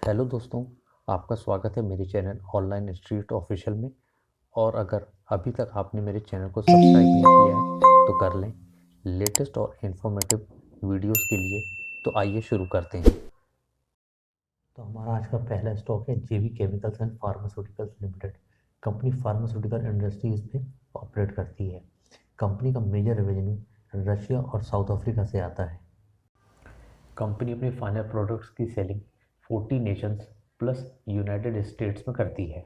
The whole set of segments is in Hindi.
हेलो दोस्तों, आपका स्वागत है मेरे चैनल ऑनलाइन इंस्टीट्यूट ऑफिशियल में। और अगर अभी तक आपने मेरे चैनल को सब्सक्राइब नहीं किया है तो कर लें लेटेस्ट और इन्फॉर्मेटिव वीडियोस के लिए। तो आइए शुरू करते हैं। तो हमारा आज का पहला स्टॉक है जेवी chemicals and pharmaceuticals limited. Company pharmaceutical industries में ऑपरेट करती है। कंपनी का मेजर रेवेन्यू रशिया और साउथ अफ्रीका से आता है। कंपनी अपने फाइनल प्रोडक्ट्स की selling 40 Nations plus United states में करती है।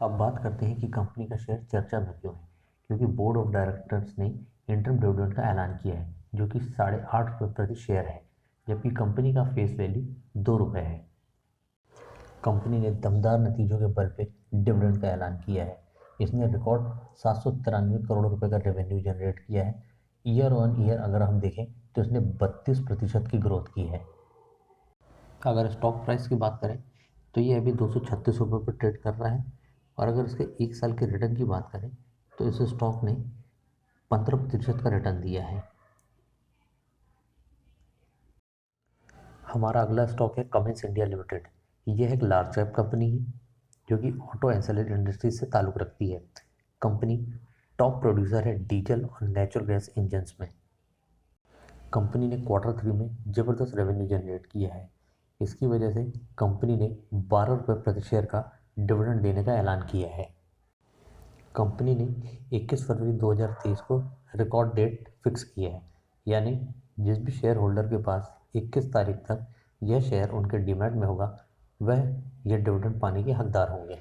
अब बात करते हैं कि कंपनी का शेयर चर्चा में क्यों है। क्योंकि बोर्ड ऑफ डायरेक्टर्स ने इंटरम डिविडेंड का ऐलान किया है, जो कि 8.5 रुपये प्रति शेयर है, जबकि कंपनी का फेस वैल्यू 2 रुपये है। कंपनी ने दमदार नतीजों के बल पे डिविडेंड का ऐलान किया है। इसने रिकॉर्ड 793 करोड़ रुपए का रेवेन्यू जनरेट किया है। ईयर ऑन ईयर अगर हम देखें तो इसने 32% की ग्रोथ की है। अगर स्टॉक प्राइस की बात करें तो ये अभी 236 रुपये पर ट्रेड कर रहा है। और अगर इसके 1 साल के रिटर्न की बात करें तो इस स्टॉक ने 15% का रिटर्न दिया है। हमारा अगला स्टॉक है कमिंस इंडिया लिमिटेड। यह एक लार्ज कैप कंपनी है जो कि ऑटो एंसिलरी इंडस्ट्री से ताल्लुक़ रखती है। कंपनी टॉप प्रोड्यूसर है डीजल और नेचुरल गैस इंजन्स में। कंपनी ने Q3 में ज़बरदस्त रेवेन्यू जनरेट किया है। इसकी वजह से कंपनी ने 12 रुपये प्रति शेयर का डिविडेंड देने का ऐलान किया है। कंपनी ने 21 फरवरी 2023 को रिकॉर्ड डेट फिक्स किया है, यानी जिस भी शेयर होल्डर के पास 21 तारीख तक यह शेयर उनके डीमैट में होगा वह यह डिविडेंड पाने के हकदार होंगे।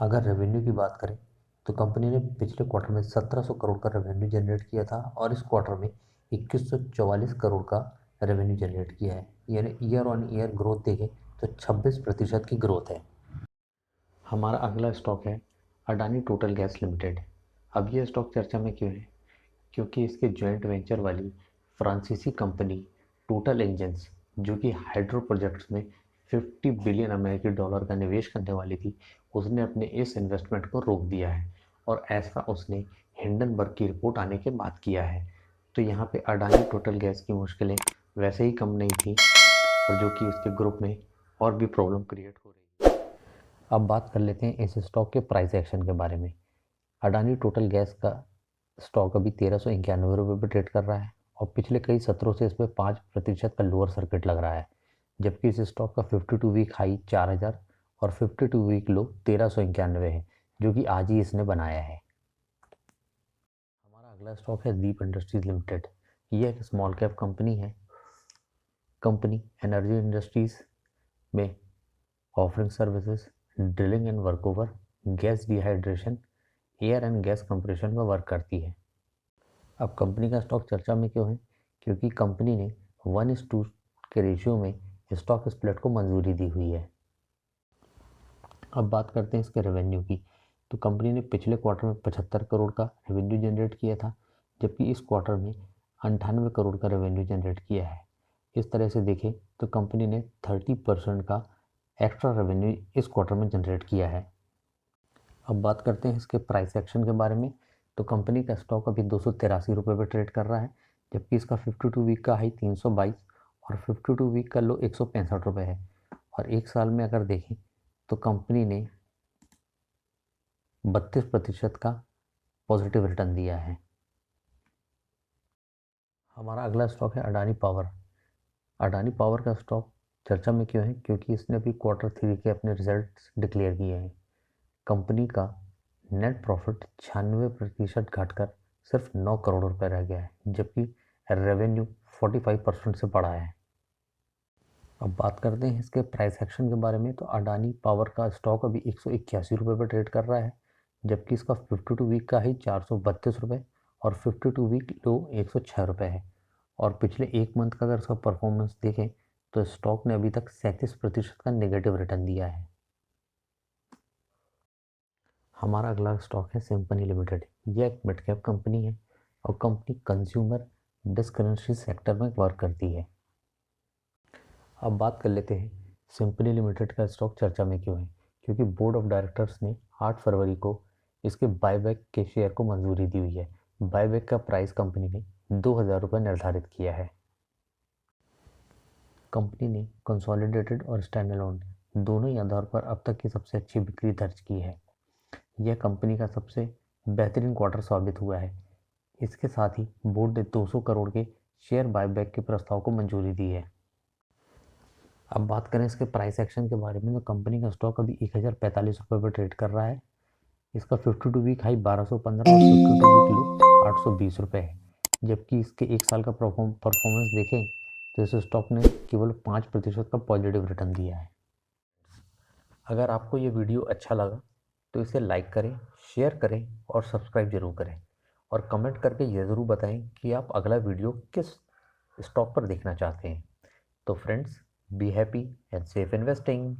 अगर रेवेन्यू की बात करें तो कंपनी ने पिछले क्वार्टर में 1700 करोड़ का रेवेन्यू जनरेट किया था और इस क्वार्टर में 2144 करोड़ का रेवेन्यू जनरेट किया है, यानी ईयर ऑन ईयर ग्रोथ देखें तो 26% की ग्रोथ है। हमारा अगला स्टॉक है अडानी टोटल गैस लिमिटेड। अब ये स्टॉक चर्चा में क्यों है? क्योंकि इसके जॉइंट वेंचर वाली फ्रांसीसी कंपनी टोटल इंजन्स, जो कि हाइड्रो प्रोजेक्ट्स में 50 बिलियन अमेरिकी डॉलर का निवेश करने वाली थी, उसने अपने इस इन्वेस्टमेंट को रोक दिया है। और ऐसा उसने हिंडनबर्ग की रिपोर्ट आने के बाद किया है। तो यहाँ पे अडानी टोटल गैस की मुश्किलें वैसे ही कम नहीं थी, और जो कि उसके ग्रुप में और भी प्रॉब्लम क्रिएट हो रही है। अब बात कर लेते हैं इस स्टॉक के प्राइस एक्शन के बारे में। अडानी टोटल गैस का स्टॉक अभी 1391 रुपये पर ट्रेड कर रहा है और पिछले कई सत्रों से इसमें 5% का लोअर सर्किट लग रहा है, जबकि इस स्टॉक का 52 वीक हाई 4000 और 52 वीक लो 1391 है, जो कि आज ही इसने बनाया है। हमारा अगला स्टॉक है दीप इंडस्ट्रीज लिमिटेड। यह एक स्मॉल कैप कंपनी है। कंपनी एनर्जी इंडस्ट्रीज में offering services, drilling and workover, gas dehydration, air and gas compression में वर्क करती है। अब कंपनी का स्टॉक चर्चा में क्यों है? क्योंकि कंपनी ने 1:2 के रेशियो में स्टॉक स्प्लिट को मंजूरी दी हुई है। अब बात करते हैं इसके रेवेन्यू की। तो कंपनी ने पिछले क्वार्टर में 75 करोड़ का रेवेन्यू जनरेट किया था, जबकि इस क्वार्टर में 98 करोड़ का रेवेन्यू जनरेट किया है। इस तरह से देखें तो कंपनी ने 30% का एक्स्ट्रा रेवेन्यू इस क्वार्टर में जनरेट किया है। अब बात करते हैं इसके प्राइस एक्शन के बारे में। तो कंपनी का स्टॉक अभी 283 रुपये पर ट्रेड कर रहा है, जबकि इसका 52 वीक का हाई 322 और 52 वीक का लो 165 रुपये है। और 1 साल में अगर देखें तो कंपनी ने 32% का पॉजिटिव रिटर्न दिया है। हमारा अगला स्टॉक है अडानी पावर। अडानी पावर का स्टॉक चर्चा में क्यों है? क्योंकि इसने अभी Q3 के अपने रिजल्ट्स डिक्लेयर किए हैं। कंपनी का नेट प्रॉफिट 96% घटकर सिर्फ 9 करोड़ रुपए रह गया है, जबकि रेवेन्यू 45% से बढ़ा है। अब बात करते हैं इसके प्राइस एक्शन के बारे में। तो अडानी पावर का स्टॉक अभी 181 रुपये पर ट्रेड कर रहा है, जबकि इसका 52 वीक का ही 432 रुपये और 52 वीक लो 106 रुपये है। और पिछले एक मंथ का अगर इसका परफॉर्मेंस देखें तो स्टॉक ने अभी तक 37% का नेगेटिव रिटर्न दिया है। हमारा अगला स्टॉक है सिंफनी लिमिटेड। यह एक मिड कैप कंपनी है और कंपनी कंज्यूमर डिस्क्रिशनरी सेक्टर में वर्क करती है। अब बात कर लेते हैं सिंफनी लिमिटेड का स्टॉक चर्चा में क्यों है? क्योंकि बोर्ड ऑफ डायरेक्टर्स ने 8 फरवरी को इसके बायबैक के शेयर को मंजूरी दी हुई है। बायबैक का प्राइस कंपनी ने 2000 रुपये निर्धारित किया है। कंपनी ने कंसोलिडेटेड और स्टैंडअलोन दोनों ही आधार पर अब तक की सबसे अच्छी बिक्री दर्ज की है। यह कंपनी का सबसे बेहतरीन क्वार्टर साबित हुआ है। इसके साथ ही बोर्ड ने 200 करोड़ के शेयर बायबैक के प्रस्ताव को मंजूरी दी है। अब बात करें इसके प्राइस एक्शन के बारे में, तो कंपनी का स्टॉक अभी 1045 रुपये पर ट्रेड कर रहा है। इसका 52 वीक हाई 1215 और 52 वीक लो 820 रुपये है। जबकि इसके एक साल का परफॉर्मेंस देखें तो इस स्टॉक ने केवल 5% का पॉजिटिव रिटर्न दिया है। अगर आपको ये वीडियो अच्छा लगा तो इसे लाइक करें, शेयर करें और सब्सक्राइब जरूर करें, और कमेंट करके ये ज़रूर बताएं कि आप अगला वीडियो किस स्टॉक पर देखना चाहते हैं। तो friends, be happy and safe investing.